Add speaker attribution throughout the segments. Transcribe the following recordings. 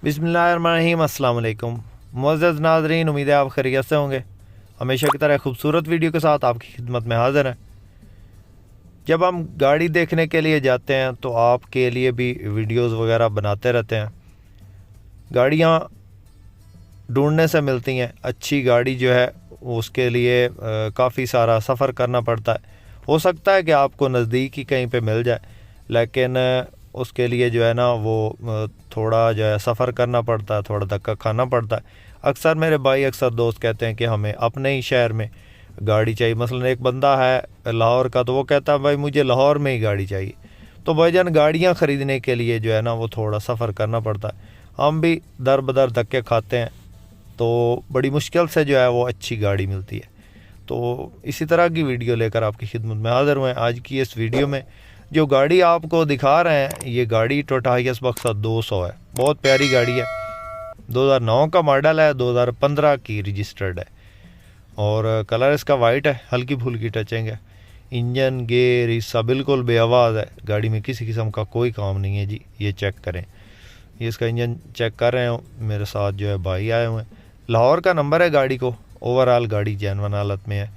Speaker 1: बिस्मिल्लाहिर्रहमानिर्रहीम। अस्सलाम वालेकुम मुअज़्ज़ज़ नाज़रीन, उम्मीद है आप खैरियत से होंगे। हमेशा की तरह खूबसूरत वीडियो के साथ आपकी खिदमत में हाज़िर है। जब हम गाड़ी देखने के लिए जाते हैं तो आपके लिए भी वीडियोस वगैरह बनाते रहते हैं। गाड़ियाँ ढूंढने से मिलती हैं, अच्छी गाड़ी जो है उसके लिए काफ़ी सारा सफ़र करना पड़ता है। हो सकता है कि आपको नज़दीक ही कहीं पे मिल जाए, लेकिन उसके लिए जो है ना वो थोड़ा जो है सफ़र करना पड़ता है, थोड़ा धक्का खाना पड़ता है। अक्सर मेरे भाई अक्सर दोस्त कहते हैं कि हमें अपने ही शहर में गाड़ी चाहिए। मसलन एक बंदा है लाहौर का, तो वो कहता है भाई मुझे लाहौर में ही गाड़ी चाहिए। तो भाईजान गाड़ियाँ ख़रीदने के लिए जो है ना वो थोड़ा सफ़र करना पड़ता है। हम भी दर बदर धक्के खाते हैं, तो बड़ी मुश्किल से जो है वो अच्छी गाड़ी मिलती है। तो इसी तरह की वीडियो लेकर आपकी खिदमत में हाज़िर हुए हैं। आज की इस वीडियो में जो गाड़ी आपको दिखा रहे हैं, ये गाड़ी टोयोटा हाइएस बक्सा 200 है। बहुत प्यारी गाड़ी है, 2009 का मॉडल है, 2015 की रजिस्टर्ड है और कलर इसका वाइट है, हल्की फुल्की टचिंग है। इंजन गेयर हिस्सा बिल्कुल बेआवाज़ है, गाड़ी में किसी किस्म का कोई काम नहीं है जी। ये चेक करें, ये इसका इंजन चेक कर रहे हो, मेरे साथ जो है भाई आए हुए हैं। लाहौर का नंबर है गाड़ी को, ओवरऑल गाड़ी जेन्युइन हालत में है।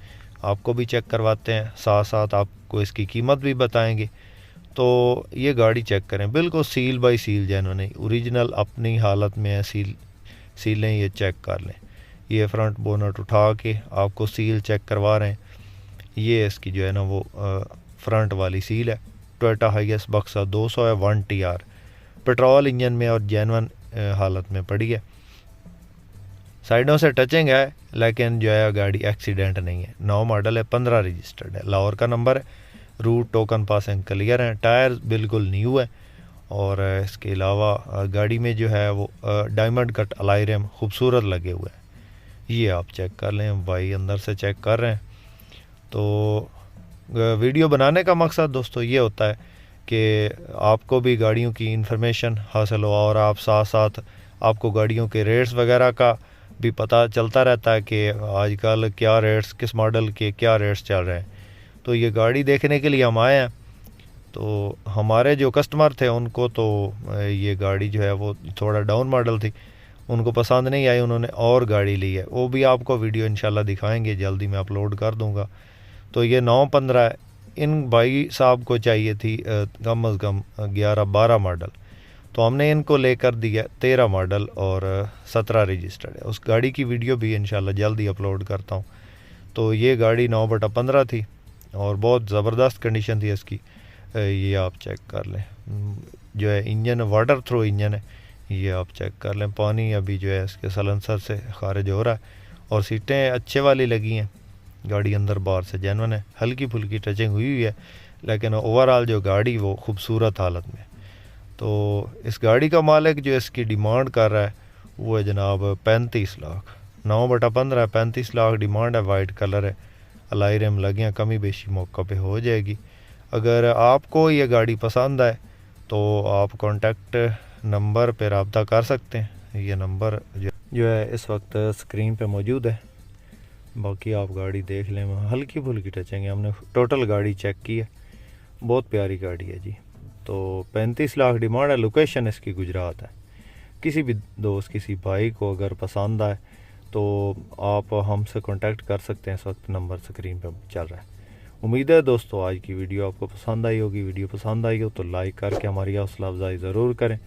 Speaker 1: आपको भी चेक करवाते हैं, साथ साथ आपको इसकी कीमत भी बताएंगे। तो ये गाड़ी चेक करें, बिल्कुल सील बाई सील जेन्युइन है, ओरिजिनल अपनी हालत में है। सीलें ये चेक कर लें। ये फ्रंट बोनट उठा के आपको सील चेक करवा रहे हैं। ये इसकी जो है ना वो फ्रंट वाली सील है। टोयोटा हाइएस बक्सा 200 है, 1TR पेट्रोल इंजन में और जेन्युइन हालत में पड़ी है। साइडों से टचिंग है, लेकिन जो है गाड़ी एक्सीडेंट नहीं है। 9 मॉडल है, 15 रजिस्टर्ड है, लाहौर का नंबर है। रूट टोकन पासिंग क्लियर है, टायर बिल्कुल न्यू है। और इसके अलावा गाड़ी में जो है वो डायमंड कट अलाई रिम खूबसूरत लगे हुए हैं। ये आप चेक कर लें, भाई अंदर से चेक कर रहे हैं। तो वीडियो बनाने का मकसद दोस्तों ये होता है कि आपको भी गाड़ियों की इन्फॉर्मेशन हासिल हो और आप साथ साथ आपको गाड़ियों के रेट्स वगैरह का भी पता चलता रहता है कि आजकल क्या रेट्स, किस मॉडल के क्या रेट्स चल रहे हैं। तो ये गाड़ी देखने के लिए हम आए हैं। तो हमारे जो कस्टमर थे उनको तो ये गाड़ी जो है वो थोड़ा डाउन मॉडल थी, उनको पसंद नहीं आई, उन्होंने और गाड़ी ली है। वो भी आपको वीडियो इंशाल्लाह दिखाएंगे, जल्दी मैं अपलोड कर दूंगा। तो ये 915 है। इन भाई साहब को चाहिए थी कम अज़ कम 11-12 मॉडल, तो हमने इनको लेकर दिया 13 मॉडल और 17 रजिस्टर्ड है। उस गाड़ी की वीडियो भी इंशाल्लाह जल्दी अपलोड करता हूँ। तो ये गाड़ी 9/15 थी और बहुत ज़बरदस्त कंडीशन थी इसकी। ये आप चेक कर लें, जो है इंजन वाटर थ्रो इंजन है। ये आप चेक कर लें, पानी अभी जो है इसके सलेंसर से खारिज हो रहा है और सीटें अच्छे वाली लगी हैं। गाड़ी अंदर बाहर से जेन्युइन है, हल्की फुल्की टचिंग हुई है, लेकिन ओवरऑल जो गाड़ी वो खूबसूरत हालत में। तो इस गाड़ी का मालिक जो इसकी डिमांड कर रहा है वो है जनाब 35 लाख। 9/15 35 लाख डिमांड है। वाइट कलर है, अलाई रिम लगे हैं, कमी बेशी मौका पे हो जाएगी। अगर आपको ये गाड़ी पसंद आए तो आप कॉन्टैक्ट नंबर पर रब्ता कर सकते हैं। ये नंबर जो है इस वक्त स्क्रीन पे मौजूद है। बाकी आप गाड़ी देख लें, हल्की फुल्की टचिंग है, हमने टोटल गाड़ी चेक की है, बहुत प्यारी गाड़ी है जी। तो 35 लाख डिमांड है। लोकेशन इसकी गुजरात है। किसी भी दोस्त, किसी भाई को अगर पसंद आए तो आप हमसे कांटेक्ट कर सकते हैं। इस वक्त नंबर स्क्रीन पर चल रहा है। उम्मीद है दोस्तों आज की वीडियो आपको पसंद आई होगी। वीडियो पसंद आई हो तो लाइक करके हमारी हौसला अफजाई ज़रूर करें।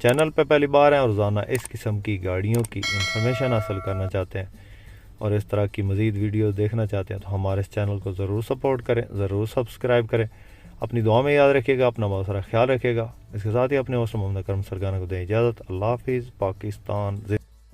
Speaker 1: चैनल पर पहली बार हैं और रोज़ाना इस किस्म की गाड़ियों की इंफॉर्मेशन हासिल करना चाहते हैं और इस तरह की मज़ीद वीडियो देखना चाहते हैं तो हमारे इस चैनल को ज़रूर सपोर्ट करें, ज़रूर सब्सक्राइब करें। अपनी दुआ में याद रखिएगा, अपना बहुत सारा ख्याल रखिएगा। इसके साथ ही अपने हौसला मोहम्मद करम सरगाना को दें इजाज़त। अल्लाह हाफिज़। पाकिस्तान।